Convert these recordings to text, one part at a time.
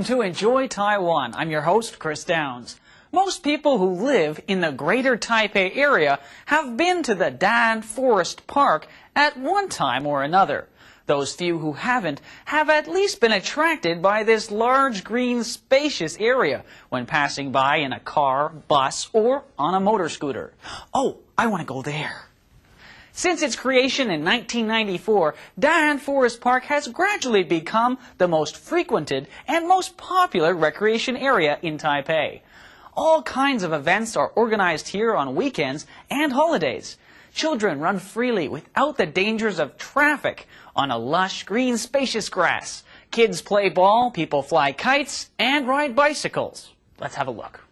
Welcome to Enjoy Taiwan. I'm your host, Chris Downs. Most people who live in the greater Taipei area have been to the Dan Forest Park at one time or another. Those few who haven't have at least been attracted by this large, green, spacious area when passing by in a car, bus, or on a motor scooter. Oh, I want to go there. Since its creation in 1994, Dan Forest Park has gradually become the most frequented and most popular recreation area in Taipei. All kinds of events are organized here on weekends and holidays. Children run freely without the dangers of traffic on a lush, green, spacious grass. Kids play ball, people fly kites, and ride bicycles. Let's have a look.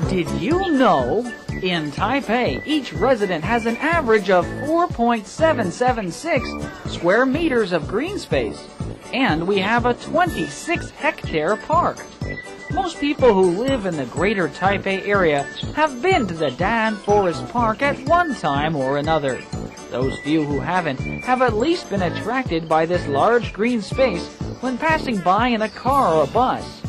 Did you know, in Taipei, each resident has an average of 4.776 square meters of green space, and we have a 26-hectare park. Most people who live in the greater Taipei area have been to the Dan Forest Park at one time or another. Those few who haven't have at least been attracted by this large green space when passing by in a car or bus.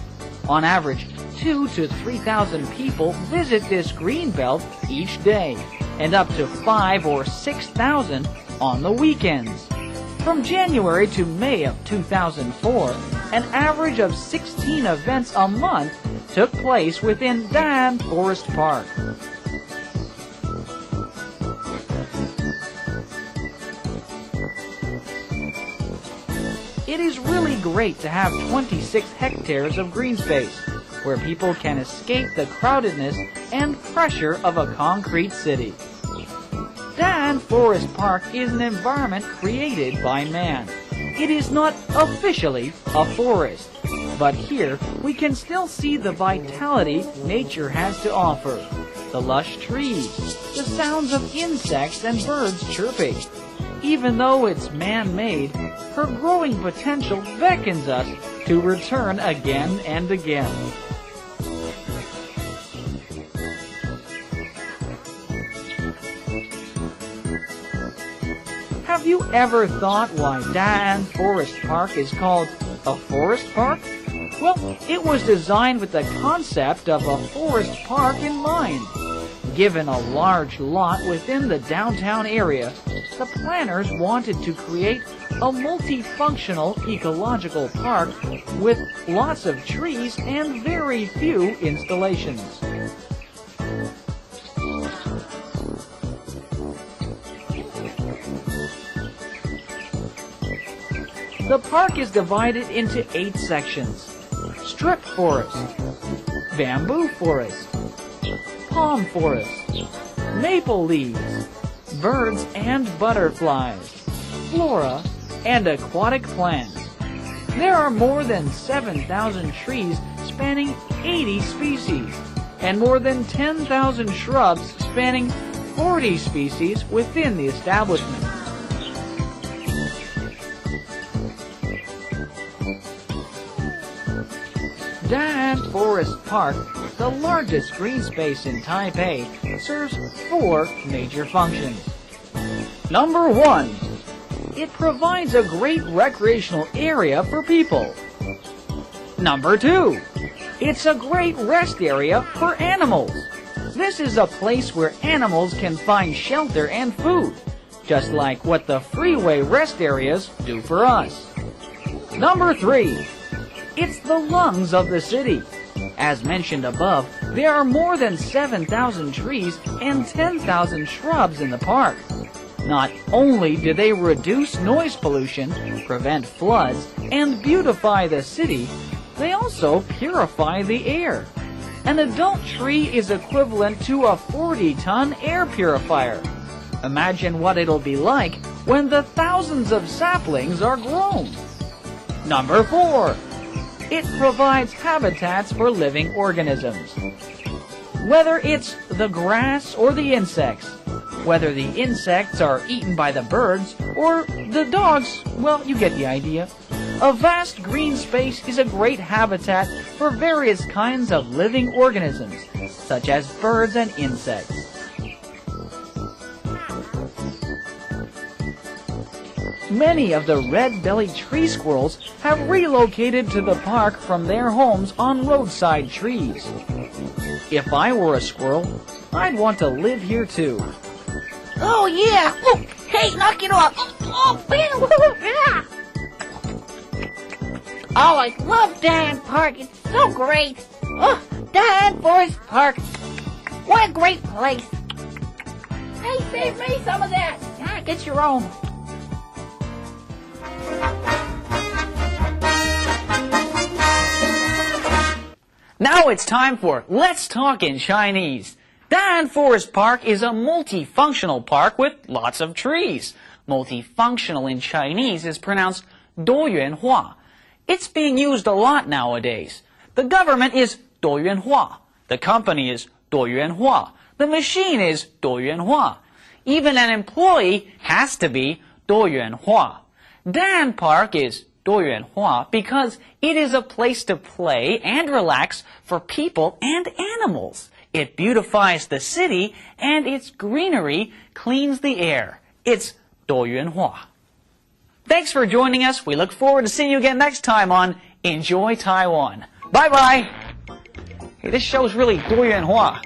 On average, 2,000 to 3,000 people visit this green belt each day, and up to 5,000 or 6,000 on the weekends. From January to May of 2004, an average of 16 events a month took place within Dan Forest Park. It is really great to have 26 hectares of green space, where people can escape the crowdedness and pressure of a concrete city. Dan Forest Park is an environment created by man. It is not officially a forest, but here we can still see the vitality nature has to offer. The lush trees, the sounds of insects and birds chirping. Even though it's man-made, her growing potential beckons us to return again and again. Have you ever thought why Dan Forest Park is called a forest park? Well, it was designed with the concept of a forest park in mind. Given a large lot within the downtown area, the planners wanted to create a multifunctional ecological park with lots of trees and very few installations. The park is divided into 8 sections: strip forest, bamboo forest, palm forest, maple leaves, birds and butterflies, flora, and aquatic plants. There are more than 7,000 trees spanning 80 species, and more than 10,000 shrubs spanning 40 species within the establishment. Dan Forest Park, the largest green space in Taipei, serves 4 major functions. Number 1. It provides a great recreational area for people. Number 2. It's a great rest area for animals. This is a place where animals can find shelter and food, just like what the freeway rest areas do for us. Number 3. It's the lungs of the city. As mentioned above, there are more than 7,000 trees and 10,000 shrubs in the park. Not only do they reduce noise pollution, prevent floods, and beautify the city, they also purify the air. An adult tree is equivalent to a 40-ton air purifier. Imagine what it'll be like when the thousands of saplings are grown. Number 4. It provides habitats for living organisms. Whether it's the grass or the insects, whether the insects are eaten by the birds or the dogs, well, you get the idea. A vast green space is a great habitat for various kinds of living organisms, such as birds and insects. Many of the red-bellied tree squirrels have relocated to the park from their homes on roadside trees. If I were a squirrel, I'd want to live here too. Oh, yeah. Oh, hey, knock it off. Oh, yeah. Oh, I love Diane Park. It's so great. Oh, Diane Forest Park. What a great place. Hey, save me some of that. Ah, get your own. Now it's time for Let's Talk in Chinese. Dian Forest Park is a multifunctional park with lots of trees. Multifunctional in Chinese is pronounced 多元化. It's being used a lot nowadays. The government is 多元化. The company is 多元化. The machine is 多元化. Even an employee has to be 多元化. Dan Park is 多元化 because it is a place to play and relax for people and animals. It beautifies the city and its greenery cleans the air. It's 多元化. Thanks for joining us. We look forward to seeing you again next time on Enjoy Taiwan. Bye-bye. Hey, this show's really 多元化.